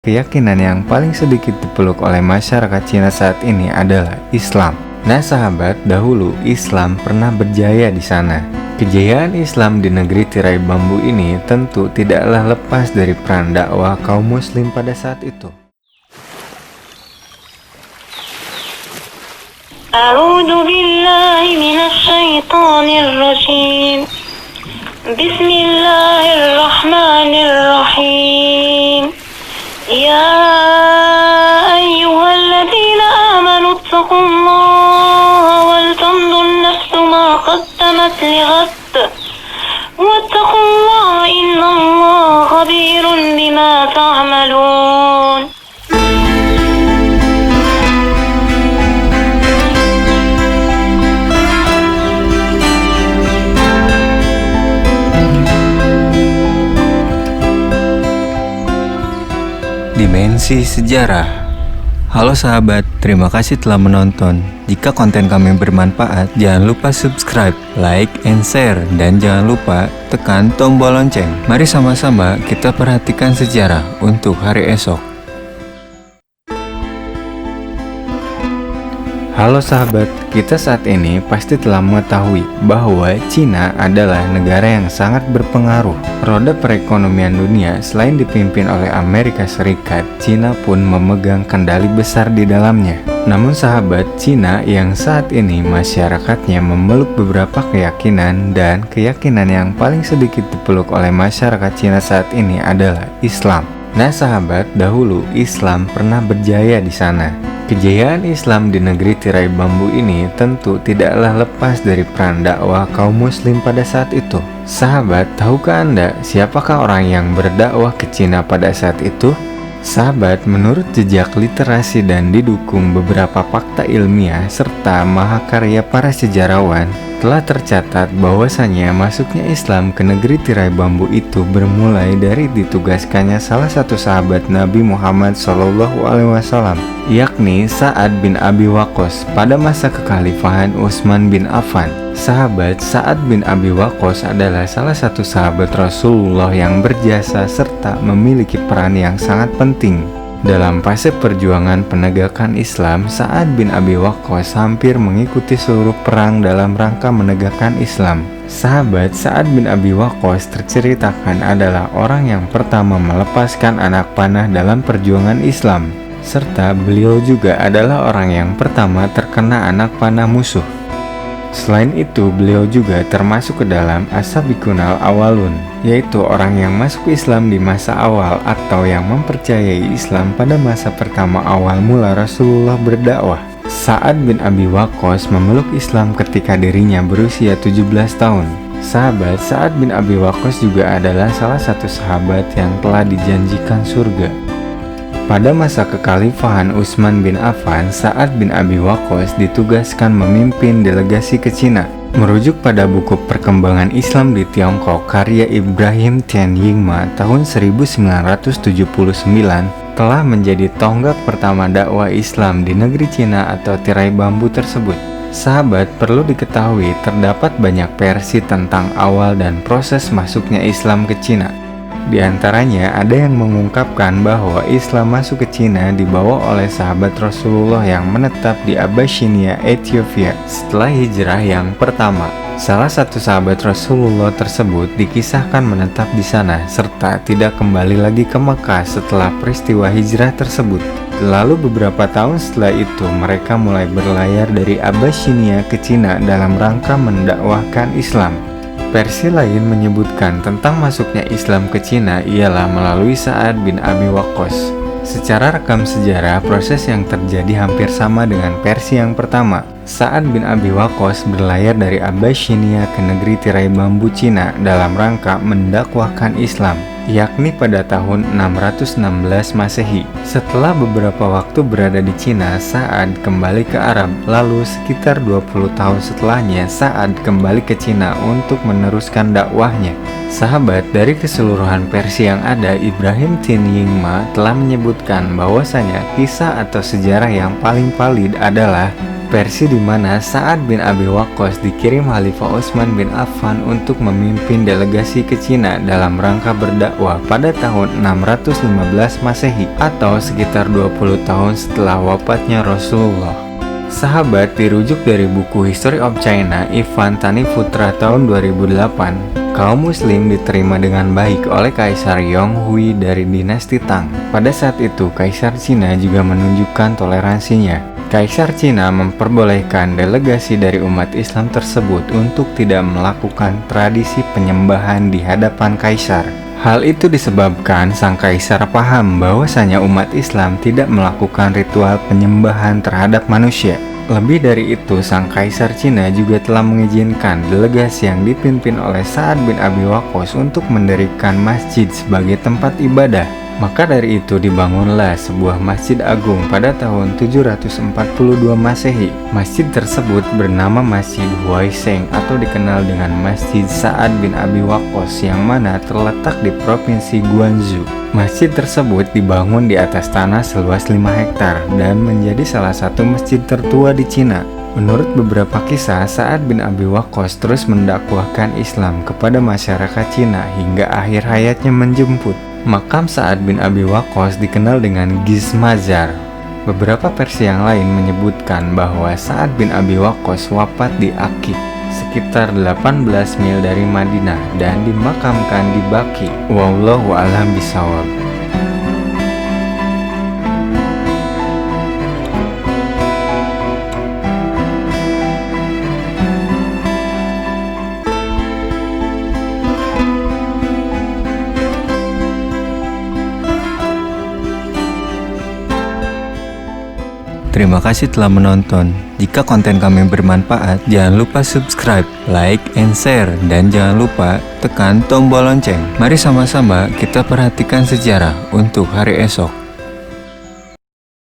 Keyakinan yang paling sedikit dipeluk oleh masyarakat Cina saat ini adalah Islam. Nah sahabat, dahulu Islam pernah berjaya di sana. Kejayaan Islam di negeri tirai bambu ini tentu tidaklah lepas dari peran dakwah kaum muslim pada saat itu. A'udzu billahi minasy syaithanir rajim. Bismillahirrahmanirrahim. Ya ayyuhalladzina amanu ittaqullaha wal tanzur nafsu ma qaddamat lighad. Wattaqullaha innallaha khabirun bima ta'malun. Dimensi Sejarah. Halo sahabat, terima kasih telah menonton. Jika konten kami bermanfaat, jangan lupa subscribe, like, and share. Dan jangan lupa tekan tombol lonceng. Mari sama-sama kita perhatikan sejarah untuk hari esok. Halo sahabat, kita saat ini pasti telah mengetahui bahwa Cina adalah negara yang sangat berpengaruh. Roda perekonomian dunia selain dipimpin oleh Amerika Serikat, Cina pun memegang kendali besar di dalamnya. Namun sahabat, Cina yang saat ini masyarakatnya memeluk beberapa keyakinan, dan keyakinan yang paling sedikit dipeluk oleh masyarakat Cina saat ini adalah Islam. Nah sahabat, dahulu Islam pernah berjaya di sana. Kejayaan Islam di negeri tirai bambu ini tentu tidaklah lepas dari peran dakwah kaum muslim pada saat itu. Sahabat, tahukah Anda siapakah orang yang berdakwah ke Cina pada saat itu? Sahabat, menurut jejak literasi dan didukung beberapa fakta ilmiah serta mahakarya para sejarawan, telah tercatat bahwasanya masuknya Islam ke negeri tirai bambu itu bermulai dari ditugaskannya salah satu sahabat Nabi Muhammad SAW, yakni Sa'ad bin Abi Waqqas pada masa kekhalifahan Utsman bin Affan. Sahabat, Sa'ad bin Abi Waqqas adalah salah satu sahabat Rasulullah yang berjasa serta memiliki peran yang sangat penting. Dalam fase perjuangan penegakan Islam, Sa'ad bin Abi Waqqas hampir mengikuti seluruh perang dalam rangka menegakkan Islam. Sahabat, Sa'ad bin Abi Waqqas terceritakan adalah orang yang pertama melepaskan anak panah dalam perjuangan Islam, serta beliau juga adalah orang yang pertama terkena anak panah musuh. Selain itu, beliau juga termasuk ke dalam as-sabiqunal awalun, yaitu orang yang masuk Islam di masa awal atau yang mempercayai Islam pada masa pertama awal mula Rasulullah berdakwah. Sa'ad bin Abi Waqqas memeluk Islam ketika dirinya berusia 17 tahun. Sahabat, Sa'ad bin Abi Waqqas juga adalah salah satu sahabat yang telah dijanjikan surga. Pada masa kekhalifahan Utsman bin Affan, Sa'ad bin Abi Waqqas ditugaskan memimpin delegasi ke Cina. Merujuk pada buku Perkembangan Islam di Tiongkok karya Ibrahim Tian Yingma tahun 1979, telah menjadi tonggak pertama dakwah Islam di negeri Cina atau tirai bambu tersebut. Sahabat, perlu diketahui terdapat banyak versi tentang awal dan proses masuknya Islam ke Cina. Di antaranya ada yang mengungkapkan bahwa Islam masuk ke Cina dibawa oleh sahabat Rasulullah yang menetap di Abyssinia, Ethiopia setelah hijrah yang pertama. Salah satu sahabat Rasulullah tersebut dikisahkan menetap di sana serta tidak kembali lagi ke Mekah setelah peristiwa hijrah tersebut. Lalu beberapa tahun setelah itu mereka mulai berlayar dari Abyssinia ke Cina dalam rangka mendakwahkan Islam. Versi lain menyebutkan tentang masuknya Islam ke Cina ialah melalui Sa'ad bin Abi Waqqas. Secara rekam sejarah, proses yang terjadi hampir sama dengan versi yang pertama. Sa'ad bin Abi Waqqas berlayar dari Abyssinia ke negeri tirai bambu Cina dalam rangka mendakwahkan Islam, yakni pada tahun 616 Masehi. Setelah beberapa waktu berada di Cina, Sa'ad kembali ke Arab. Lalu sekitar 20 tahun setelahnya, Sa'ad kembali ke Cina untuk meneruskan dakwahnya. Sahabat, dari keseluruhan versi yang ada, Ibrahim Tian Yingma telah menyebutkan bahwasanya kisah atau sejarah yang paling valid adalah versi di mana Sa'ad bin Abi Waqqas dikirim Khalifah Utsman bin Affan untuk memimpin delegasi ke Cina dalam rangka berdakwah pada tahun 615 Masehi atau sekitar 20 tahun setelah wafatnya Rasulullah. Sahabat, dirujuk dari buku History of China Ivan Taniputra tahun 2008, kaum muslim diterima dengan baik oleh Kaisar Yonghui dari dinasti Tang. Pada saat itu, Kaisar Cina juga menunjukkan toleransinya. Kaisar Cina memperbolehkan delegasi dari umat Islam tersebut untuk tidak melakukan tradisi penyembahan di hadapan Kaisar. Hal itu disebabkan sang kaisar paham bahwasanya umat Islam tidak melakukan ritual penyembahan terhadap manusia. Lebih dari itu, sang kaisar Cina juga telah mengizinkan delegasi yang dipimpin oleh Sa'ad bin Abi Waqqas untuk mendirikan masjid sebagai tempat ibadah. Maka dari itu dibangunlah sebuah masjid agung pada tahun 742 Masehi. Masjid tersebut bernama Masjid Huaisheng atau dikenal dengan Masjid Sa'ad bin Abi Waqqas yang mana terletak di Provinsi Guangzhou. Masjid tersebut dibangun di atas tanah seluas 5 hektar dan menjadi salah satu masjid tertua di Cina. Menurut beberapa kisah, Sa'ad bin Abi Waqqas terus mendakwahkan Islam kepada masyarakat Cina hingga akhir hayatnya menjemput. Makam Sa'ad bin Abi Waqqas dikenal dengan Gizmazar. Beberapa versi yang lain menyebutkan bahwa Sa'ad bin Abi Waqqas wafat di Aqik, sekitar 18 mil dari Madinah, dan dimakamkan di Baqi. Wallahu a'lam bishawab. Terima kasih telah menonton. Jika konten kami bermanfaat, jangan lupa subscribe, like, and share. Dan jangan lupa tekan tombol lonceng. Mari sama-sama kita perhatikan sejarah untuk hari esok.